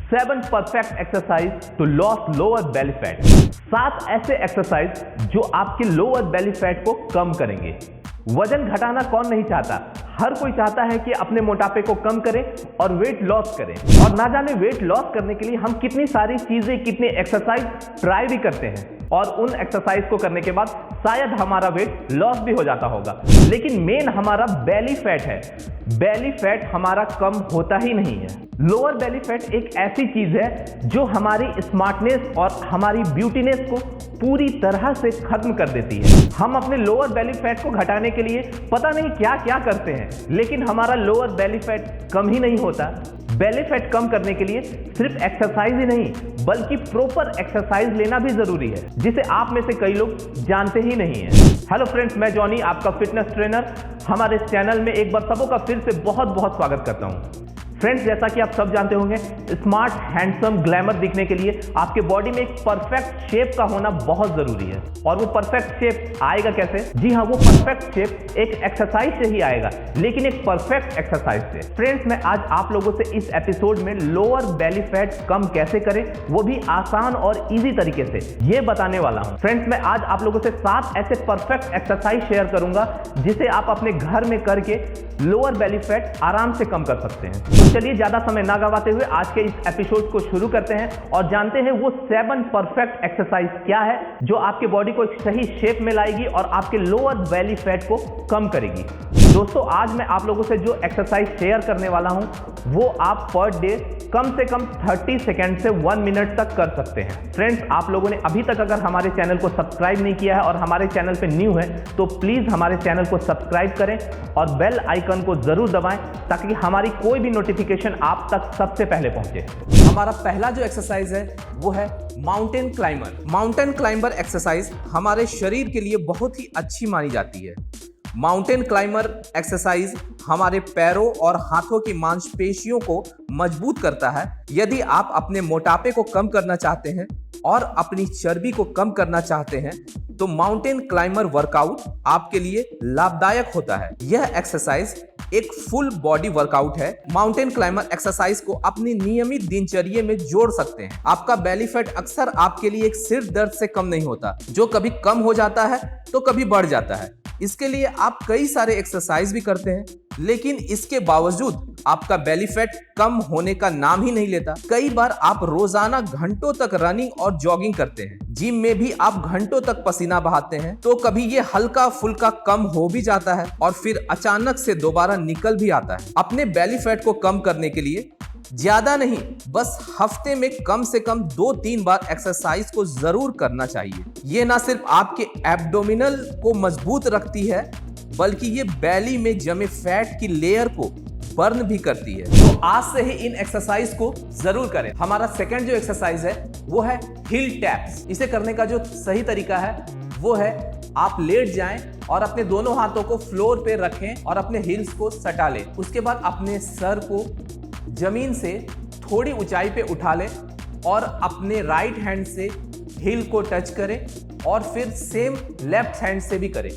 7 perfect exercise to loss lower belly fat. 7 ऐसे exercise जो आपके लोअर बेली फैट को कम करेंगे। वजन घटाना कौन नहीं चाहता, हर कोई चाहता है कि अपने मोटापे को कम करें और वेट लॉस करें। और ना जाने वेट लॉस करने के लिए हम कितनी सारी चीजें, कितने एक्सरसाइज ट्राई भी करते हैं और उन एक्सरसाइज को करने के बाद शायद हमारा वेट लॉस भी हो जाता होगा, लेकिन मेन हमारा बेली फैट है। बेली फैट हमारा कम होता ही नहीं है। लोअर बेली फैट एक ऐसी चीज है जो हमारी स्मार्टनेस और हमारी ब्यूटीनेस को पूरी तरह से खत्म कर देती है। हम अपने लोअर बेली फैट को घटाने के लिए पता नहीं क्या क्या करते हैं, लेकिन हमारा लोअर बेली फैट कम ही नहीं होता। बेली फैट कम करने के लिए सिर्फ एक्सरसाइज ही नहीं बल्कि प्रॉपर एक्सरसाइज लेना भी जरूरी है, जिसे आप में से कई लोग जानते ही नहीं है। हेलो फ्रेंड्स, मैं जॉनी, आपका फिटनेस ट्रेनर, हमारे चैनल में एक बार सबों का फिर से बहुत बहुत स्वागत करता हूं। फ्रेंड्स, जैसा कि आप सब जानते होंगे, स्मार्ट, हैंडसम, ग्लैमर दिखने के लिए आपके बॉडी में एक परफेक्ट शेप का होना बहुत जरूरी है। और वो परफेक्ट शेप आएगा कैसे? जी हाँ, वो परफेक्ट शेप एक एक्सरसाइज से ही आएगा, लेकिन एक परफेक्ट एक्सरसाइज से। फ्रेंड्स, मैं आज आप लोगों से इस एपिसोड में लोअर बेली फैट कम कैसे करें, वो भी आसान और इजी तरीके से, ये बताने वाला हूं। फ्रेंड्स, मैं आज आप लोगों से 7 ऐसे परफेक्ट एक्सरसाइज शेयर करूंगा जिसे आप अपने घर में करके लोअर बेली फैट आराम से कम कर सकते हैं। तो चलिए ज्यादा समय ना गवाते हुए आज के इस एपिसोड को शुरू करते हैं और जानते हैं वो 7 परफेक्ट एक्सरसाइज क्या है जो आपके बॉडी को एक सही शेप में लाएगी और आपके लोअर बेली फैट को कम करेगी। दोस्तों, आज मैं आप लोगों से जो एक्सरसाइज शेयर करने वाला हूं वो आप पर डे कम से कम 30 सेकेंड से 1 मिनट तक कर सकते हैं। फ्रेंड्स, आप लोगों ने अभी तक अगर हमारे चैनल को सब्सक्राइब नहीं किया है और हमारे चैनल पे न्यू है तो प्लीज हमारे चैनल को सब्सक्राइब करें और बेल आइकन को जरूर दबाएं ताकि हमारी कोई भी नोटिफिकेशन आप तक सबसे पहले पहुंचे। हमारा पहला जो एक्सरसाइज है वो है mountain climber. Mountain climber exercise हमारे शरीर के लिए बहुत ही अच्छी मानी जाती है। माउंटेन क्लाइंबर एक्सरसाइज हमारे पैरों और हाथों की मांसपेशियों को मजबूत करता है। यदि आप अपने मोटापे को कम करना चाहते हैं और अपनी चर्बी को कम करना चाहते हैं तो माउंटेन क्लाइंबर वर्कआउट आपके लिए लाभदायक होता है। यह एक्सरसाइज एक फुल बॉडी वर्कआउट है। माउंटेन क्लाइंबर एक्सरसाइज को अपनी नियमित दिनचर्या में जोड़ सकते हैं। आपका बेली फैट अक्सर आपके लिए एक सिर दर्द से कम नहीं होता, जो कभी कम हो जाता है तो कभी बढ़ जाता है। इसके लिए आप कई सारे एक्सरसाइज भी करते हैं, लेकिन इसके बावजूद आपका बेली फैट कम होने का नाम ही नहीं लेता। कई बार आप रोजाना घंटों तक रनिंग और जॉगिंग करते हैं, जिम में भी आप घंटों तक पसीना बहाते हैं, तो कभी ये हल्का फुल्का कम हो भी जाता है और फिर अचानक से दोबारा निकल भी आता है। अपने बेली फैट को कम करने के लिए ज्यादा नहीं, बस हफ्ते में कम से कम 2-3 बार एक्सरसाइज को जरूर करना चाहिए। ये ना सिर्फ आपके एब्डोमिनल को मजबूत रखती है बल्कि ये बेली में जमे फैट की लेयर को बर्न भी करती है। तो आज से ही इन एक्सरसाइज को जरूर करें। हमारा सेकंड जो एक्सरसाइज है वो है हिल टैप्स। इसे करने का जो सही तरीका है वो है आप लेट जाएं और अपने दोनों हाथों को फ्लोर पे रखें और अपने हिल्स को सटा लें। उसके बाद अपने सर को जमीन से थोड़ी ऊंचाई पे उठा लें और अपने राइट हैंड से हिल को टच करें और फिर सेम लेफ्ट हैंड से भी करें।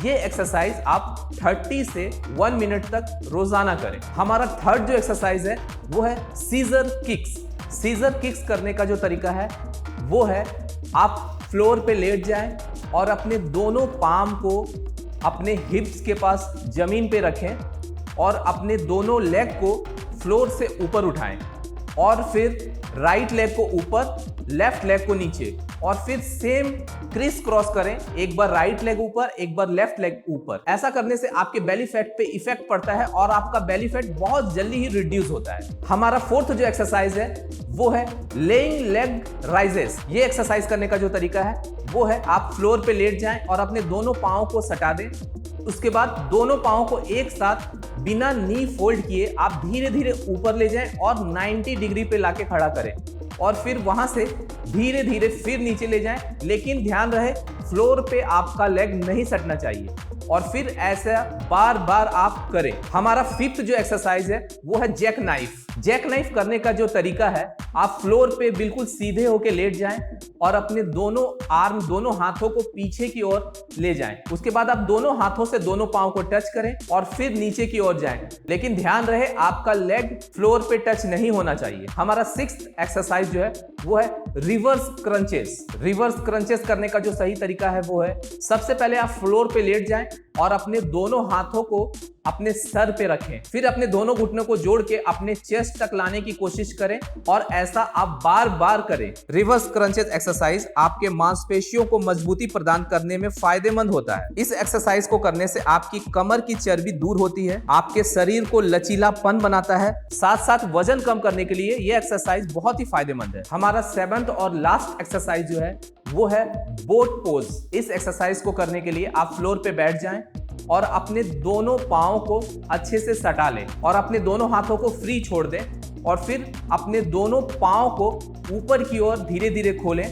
ये एक्सरसाइज आप 30 से 1 मिनट तक रोजाना करें। हमारा थर्ड जो एक्सरसाइज है वो है सीजर किक्स। सीजर किक्स करने का जो तरीका है वो है आप फ्लोर पे लेट जाएं और अपने दोनों पाम को अपने हिप्स के पास जमीन पे रखें और अपने दोनों लेग को फ्लोर से ऊपर उठाएं और फिर राइट लेग को ऊपर, लेफ्ट लेग को नीचे और फिर सेम क्रिस क्रॉस करें। एक बार राइट लेग ऊपर, एक बार लेफ्ट लेग ऊपर। ऐसा करने से आपके बेली फैट पे इफेक्ट पड़ता है और आपका बेली फैट बहुत जल्दी ही रिड्यूस होता है। हमारा फोर्थ जो एक्सरसाइज है वो है लेइंग लेग राइजेस। ये एक्सरसाइज करने का जो तरीका है वो है आप फ्लोर पे लेट जाएं और अपने दोनों पांव को सटा दें। उसके बाद दोनों पांव को एक साथ बिना नी फोल्ड किए आप धीरे धीरे ऊपर ले जाएं और 90 डिग्री पे लाके खड़ा करें और फिर वहां से धीरे धीरे फिर नीचे ले जाएं, लेकिन ध्यान रहे फ्लोर पे आपका लेग नहीं सटना चाहिए और फिर ऐसा बार बार आप करें। हमारा फिफ्थ जो एक्सरसाइज है वो है जैक नाइफ। जैक नाइफ करने का जो तरीका है, आप फ्लोर पे बिल्कुल सीधे होके लेट जाएं और अपने दोनों आर्म, दोनों हाथों को पीछे की ओर ले जाएं। उसके बाद आप दोनों हाथों से दोनों पांव को टच करें और फिर नीचे की ओर जाएं। लेकिन ध्यान रहे आपका लेग फ्लोर पे टच नहीं होना चाहिए। हमारा 6th एक्सरसाइज जो है वो है रिवर्स क्रंचेस। रिवर्स क्रंचेस करने का जो सही तरीका है वो है, सबसे पहले आप फ्लोर पे लेट जाएं और अपने दोनों हाथों को अपने सर पे रखें। फिर अपने दोनों घुटनों को जोड़ के अपने चेस्ट तक लाने की कोशिश करें और ऐसा आप बार बार करें। रिवर्स क्रंचेस एक्सरसाइज आपके मांसपेशियों को मजबूती प्रदान करने में फायदेमंद होता है। इस एक्सरसाइज को करने से आपकी कमर की चर्बी दूर होती है, आपके शरीर को लचीलापन बनाता है, साथ साथ वजन कम करने के लिए यह एक्सरसाइज बहुत ही फायदेमंद है। हमारा 7th और लास्ट एक्सरसाइज जो है वो है बोट पोज। इस एक्सरसाइज को करने के लिए आप फ्लोर पे बैठ जाएं और अपने दोनों पांव को अच्छे से सटा लें और अपने दोनों हाथों को फ्री छोड़ दें और फिर अपने दोनों पांव को ऊपर की ओर धीरे धीरे खोलें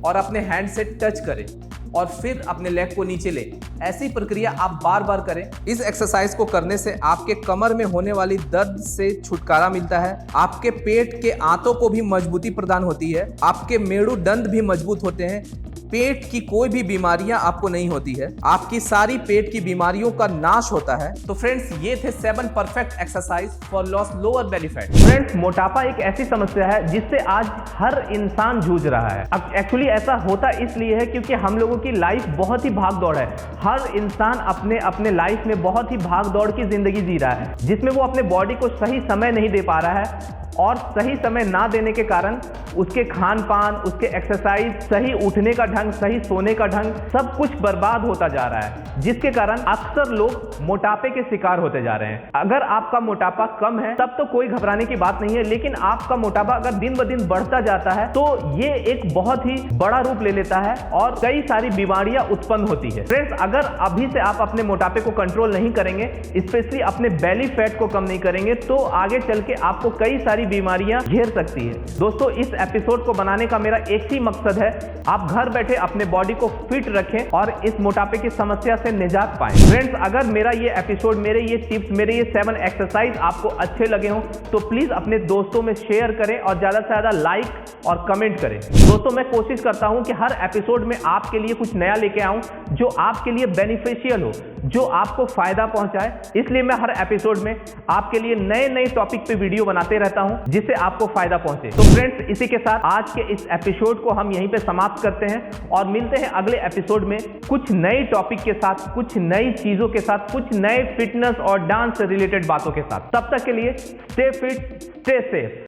और अपने हैंड से टच करें और फिर अपने लेग को नीचे लें। ऐसी प्रक्रिया आप बार बार करें। इस एक्सरसाइज को करने से आपके कमर में होने वाली दर्द से छुटकारा मिलता है, आपके पेट के आंतों को भी मजबूती प्रदान होती है, आपके मेरुदंड भी मजबूत होते हैं, पेट की कोई भी बीमारियां आपको नहीं होती है, आपकी सारी पेट की बीमारियों का नाश होता है। तो फ्रेंड्स, ये थे 7 perfect exercise for loss lower belly fat. Friends, मोटापा एक ऐसी समस्या है जिससे आज हर इंसान जूझ रहा है। अब एक्चुअली ऐसा होता इसलिए है क्योंकि हम लोगों की लाइफ बहुत ही भाग दौड़ है। हर इंसान अपने लाइफ में बहुत ही भाग दौड़ की जिंदगी जी रहा है, जिसमें वो अपने बॉडी को सही समय नहीं दे पा रहा है और सही समय ना देने के कारण उसके खान पान, उसके एक्सरसाइज, सही उठने का ढंग, सही सोने का ढंग, सब कुछ बर्बाद होता जा रहा है, जिसके कारण अक्सर लोग मोटापे के शिकार होते जा रहे हैं। अगर आपका मोटापा कम है तब तो कोई घबराने की बात नहीं है, लेकिन आपका मोटापा अगर दिन ब दिन बढ़ता जाता है तो ये एक बहुत ही बड़ा रूप ले लेता है और कई सारी बीमारियां उत्पन्न होती है। फ्रेंड्स, अगर अभी से आप अपने मोटापे को कंट्रोल नहीं करेंगे, स्पेशली अपने बेली फैट को कम नहीं करेंगे, तो आगे चल के आपको कई सारी बीमारियां घेर सकती है। दोस्तों, इस एपिसोड को बनाने का मेरा एक ही मकसद है, आप घर बैठे अपने बॉडी को फिट रखें और इस मोटापे की समस्या से निजात पाएं। फ्रेंड्स, अगर मेरा ये एपिसोड, मेरे ये टिप्स, मेरे ये 7 एक्सरसाइज आपको अच्छे लगे हों तो प्लीज अपने दोस्तों में शेयर करें और ज्यादा से ज्यादा लाइक और कमेंट करें। दोस्तों, मैं कोशिश करता हूं कि हर एपिसोड में आपके लिए कुछ नया लेके आऊं जो आपके लिए बेनिफिशियल हो, जो आपको फायदा पहुंचाए। इसलिए मैं हर एपिसोड में आपके लिए नए नए टॉपिक पे वीडियो बनाते रहता हूं जिससे आपको फायदा पहुंचे। तो फ्रेंड्स, इसी के साथ आज के इस एपिसोड को हम यहीं पे समाप्त करते हैं और मिलते हैं अगले एपिसोड में कुछ नए टॉपिक के साथ, कुछ नई चीजों के साथ, कुछ नए फिटनेस और डांस से रिलेटेड बातों के साथ। तब तक के लिए स्टे फिट, स्टे सेफ।